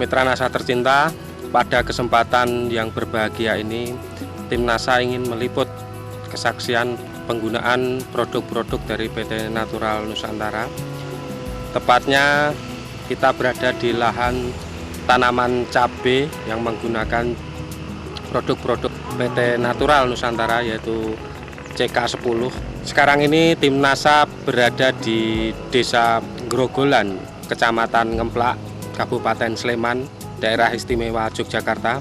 Mitra NASA tercinta, pada kesempatan yang berbahagia ini, tim NASA ingin meliput kesaksian penggunaan produk-produk dari PT Natural Nusantara. Tepatnya kita berada di lahan tanaman cabai yang menggunakan produk-produk PT Natural Nusantara, yaitu CK10. Sekarang ini tim NASA berada di Desa Grogolan, Kecamatan Ngemplak, Kabupaten Sleman, Daerah Istimewa Yogyakarta.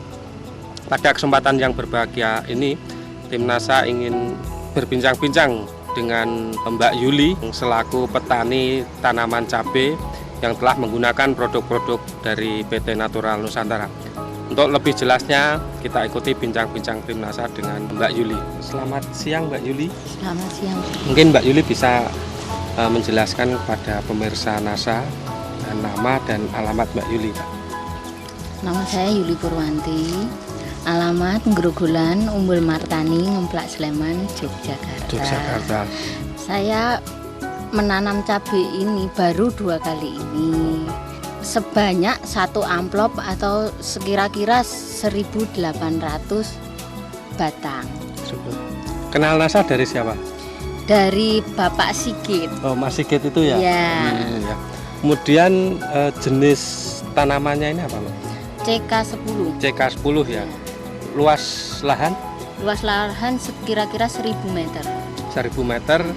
Pada kesempatan yang berbahagia ini, tim NASA ingin berbincang-bincang dengan Mbak Yuli selaku petani tanaman cabai yang telah menggunakan produk-produk dari PT Natural Nusantara. Untuk lebih jelasnya, kita ikuti bincang-bincang tim NASA dengan Mbak Yuli. Selamat siang Mbak Yuli. Selamat siang. Mungkin Mbak Yuli bisa menjelaskan kepada pemirsa NASA nama dan alamat Mbak Yuli, Pak. Nama saya Yuli Purwanti. Alamat Grogolan, Umbul Martani, Ngemplak, Sleman, Yogyakarta. Saya menanam cabai ini baru 2 kali ini, sebanyak 1 amplop atau sekira-kira 1.800 batang. Kenal NASA dari siapa? Dari Bapak Sigit. Oh, Mas Sigit itu ya? Ya. Ya. Kemudian jenis tanamannya ini apa, Mbak? CK10. CK10 ya. Luas lahan? Luas lahan sekira-kira 1.000 meter. 1.000 meter,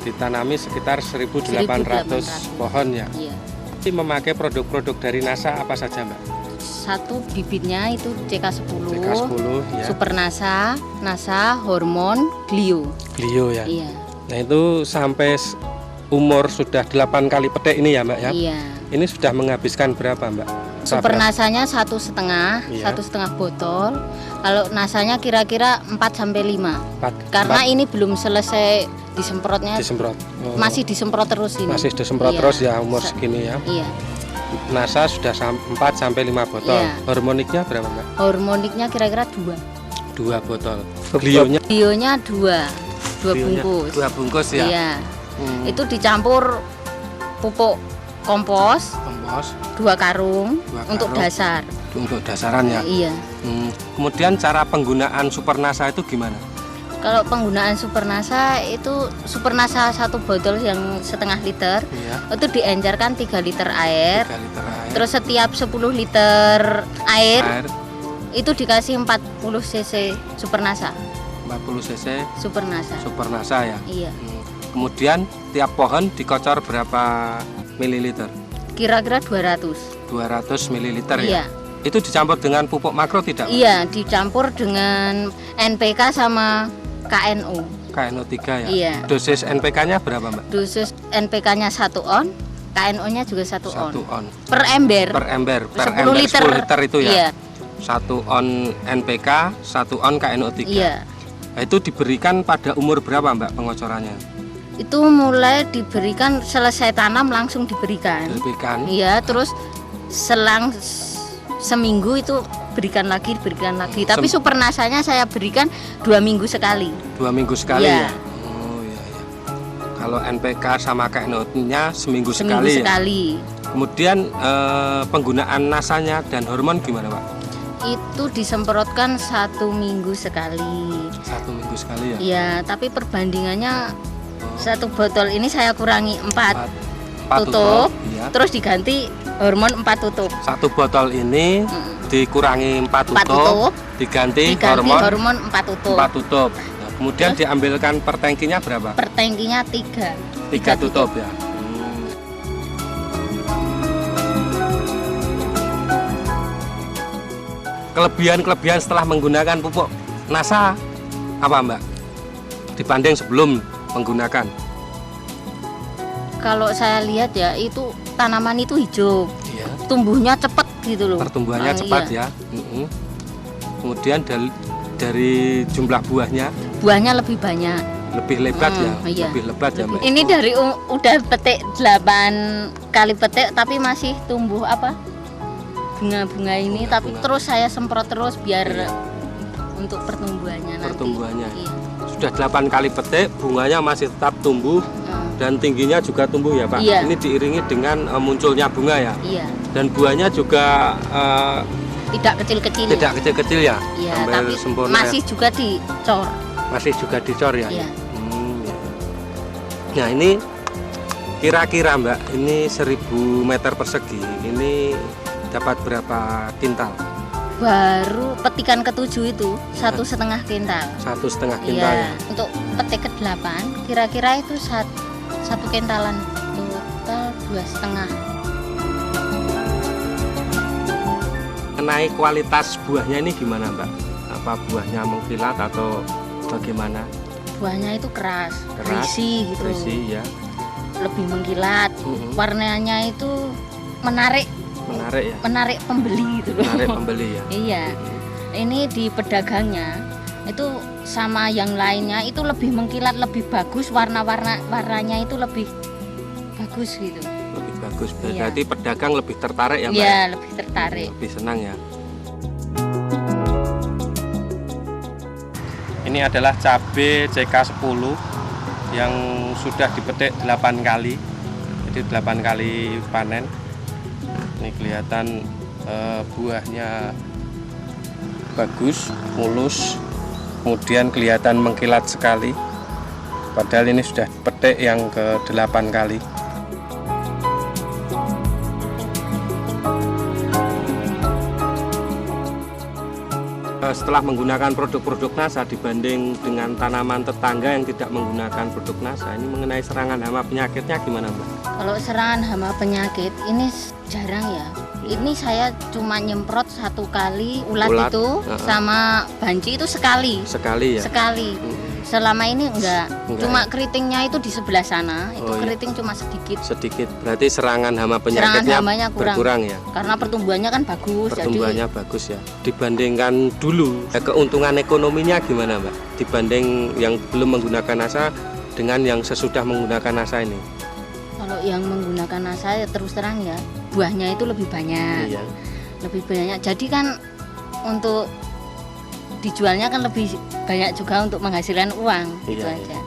ditanami sekitar 1.800 pohon ya. Iya. Ini memakai produk-produk dari NASA apa saja, Mbak? Satu bibitnya itu CK10, CK10 ya. Super NASA, NASA, Hormon, Glio. Glio ya. Iya. Nah, itu sampai umur sudah 8 kali petik ini ya, Mbak ya. Iya. Ini sudah menghabiskan berapa, Mbak? Super nasanya 1,5, Iya. 1,5 botol. Kalau nasanya kira-kira 4-5. Karena 4. ini belum selesai disemprotnya. Disemprot. Oh. Masih disemprot terus ini. Masih disemprot Iya. terus ya umur segini ya. Iya. NASA sudah 4-5 botol. Iya. Hormoniknya berapa, Mbak? Hormoniknya kira-kira 2. 2 botol. Glionya Glionya 2 bungkus. 2 bungkus ya. Iya. Itu dicampur pupuk kompos 2 karung, 2 untuk karung. dasar. Untuk dasaran ya. Iya. Kemudian cara penggunaan Super NASA itu gimana? Kalau penggunaan Super NASA itu Super NASA 1 botol yang 1/2 liter Iya. itu diencerkan 3 liter air. 3 liter air. Terus setiap 10 liter air itu dikasih 40 cc Super NASA. 40 cc Super NASA. Super NASA ya. Iya. Kemudian tiap pohon dikocor berapa mililiter? Kira-kira 200. 200 mililiter Iya. ya. Itu dicampur dengan pupuk makro tidak? Iya, dicampur dengan NPK sama KNO. KNO3 ya. Iya. Dosis NPK-nya berapa, Mbak? Dosis NPK-nya 1 on, KNO-nya juga 1 on. 1 on. Per ember. Per ember. Per 10 ember liter. 10 liter itu ya. Iya. 1 on NPK, 1 on KNO3. Iya. Nah, itu diberikan pada umur berapa, Mbak, pengocorannya? Itu mulai diberikan selesai tanam langsung diberikan. Diberikan. Iya, terus selang seminggu itu berikan lagi. Tapi Super NASA-nya saya berikan 2 minggu sekali. 2 minggu sekali Iya. ya. Oh iya ya. Kalau NPK sama KNO-nya seminggu Seminggu sekali. sekali. Ya? Kemudian penggunaan nasanya dan hormon gimana, Pak? Itu disemprotkan 1 minggu sekali. 1 minggu sekali ya. Iya, tapi perbandingannya 1 botol ini saya kurangi 4 4 tutup, ya. terus diganti hormon 4 tutup. 1 botol ini dikurangi 4 4 tutup, tutup, diganti hormon hormon 4 tutup. 4 tutup. Nah, kemudian Terus? diambilkan per tangkinya berapa? Per tangkinya 3. 3 tutup ya. Kelebihan-kelebihan setelah menggunakan pupuk NASA apa, Mbak? Dibanding sebelum menggunakan. Kalau saya lihat ya, itu tanaman itu hijau, Iya. tumbuhnya cepat gitu loh. Pertumbuhannya Ah, cepat iya. ya. Kemudian dari jumlah buahnya Buahnya lebih banyak. lebih lebat ya, Iya. lebih lebat ya, Mbak. Ini dari udah petik 8 kali petik tapi masih tumbuh apa? Bunga-bunga ini, Bunga-bunga. tapi terus saya semprot terus biar Iya. untuk pertumbuhannya nanti. Pertumbuhannya. Iya. Sudah 8 kali petik, bunganya masih tetap tumbuh dan tingginya juga tumbuh ya Pak. Iya. Ini diiringi dengan munculnya bunga ya. Iya. Dan buahnya juga Tidak kecil-kecil. tidak kecil-kecil ya. Iya, Hampir tapi sempurna masih ya. juga dicor. Masih juga dicor ya. Iya. Ya. Nah ini kira-kira Mbak, ini 1000 meter persegi ini dapat berapa kintal? Baru petikan ke-7 itu 1,5 kintal. 1,5 kintal Iya. ya. Untuk petik ke-8 kira-kira itu satu kintalan, total 2,5. Mengenai kualitas buahnya ini gimana Mbak? Apa buahnya mengkilat atau bagaimana? Buahnya itu keras, berisi gitu. Berisi ya. Lebih mengkilat. Warnanya itu menarik Menarik ya. menarik pembeli gitu loh. Menarik pembeli ya. Iya. Ini di pedagangnya itu sama yang lainnya itu lebih mengkilat, lebih bagus, warnanya itu lebih bagus gitu. Lebih bagus. Iya. Berarti pedagang lebih tertarik ya Mbak? Iya, lebih tertarik. Lebih senang ya. Ini adalah cabai CK10 yang sudah dipetik 8 kali. Jadi 8 kali panen. Ini kelihatan buahnya bagus, mulus, kemudian kelihatan mengkilat sekali. Padahal ini sudah petik yang ke-8 kali. Setelah menggunakan produk-produk NASA dibanding dengan tanaman tetangga yang tidak menggunakan produk NASA, ini mengenai serangan hama penyakitnya gimana Mbak? Kalau serangan hama penyakit ini jarang ya. Ini saya cuma nyemprot 1 kali ulat itu sama banci itu sekali. Sekali ya? Sekali. Selama ini enggak. Cuma ya? keritingnya itu di sebelah sana, itu Oh, iya. keriting cuma sedikit. Sedikit. Berarti serangan hama penyakitnya hamanya berkurang ya? Karena pertumbuhannya kan bagus. Pertumbuhannya bagus ya. Dibandingkan dulu, keuntungan ekonominya gimana Mbak? Dibanding yang belum menggunakan NASA dengan yang sesudah menggunakan NASA ini? Kalau yang menggunakan NASA ya terus terang ya, buahnya itu lebih banyak. Iya. Lebih banyak. Jadi kan untuk dijualnya kan lebih banyak juga untuk menghasilkan uang gitu Iya, aja. iya.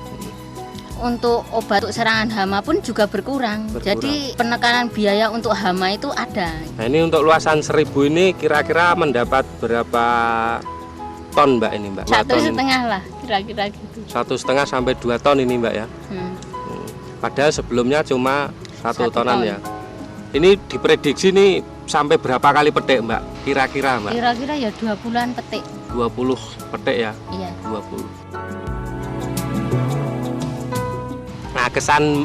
Untuk obat untuk serangan hama pun juga berkurang. Jadi penekanan biaya untuk hama itu ada. Nah ini untuk luasan 1000 ini kira-kira mendapat berapa ton Mbak ini Mbak? 1,5 lah kira-kira gitu. 1,5 sampai 2 ton ini Mbak ya? Padahal sebelumnya cuma 1 tonan ton. ya. Ini diprediksi nih sampai berapa kali petik Mbak? Kira-kira Mbak? Kira-kira ya 2 bulan petik. 20 petik ya? Iya. 20. Nah kesan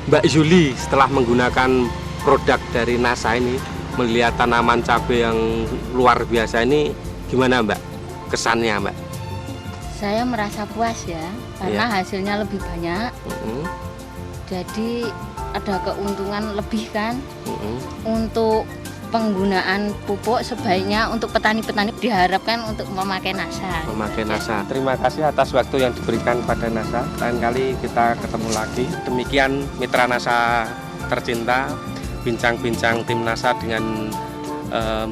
Mbak Yuli setelah menggunakan produk dari NASA ini, melihat tanaman cabai yang luar biasa ini gimana Mbak? Kesannya Mbak? Saya merasa puas ya, karena hasilnya lebih banyak. Jadi ada keuntungan lebih kan. Untuk penggunaan pupuk sebaiknya untuk petani-petani diharapkan untuk memakai NASA. Memakai NASA. Terima kasih atas waktu yang diberikan pada NASA. Lain kali kita ketemu lagi. Demikian mitra NASA tercinta, bincang-bincang tim NASA dengan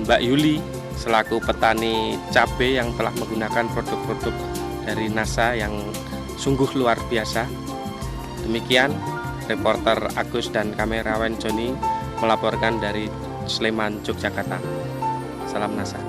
Mbak Yuli selaku petani cabai yang telah menggunakan produk-produk dari NASA yang sungguh luar biasa. Demikian reporter Agus dan kamerawan Joni melaporkan dari Sleman, Yogyakarta. Salam NASA.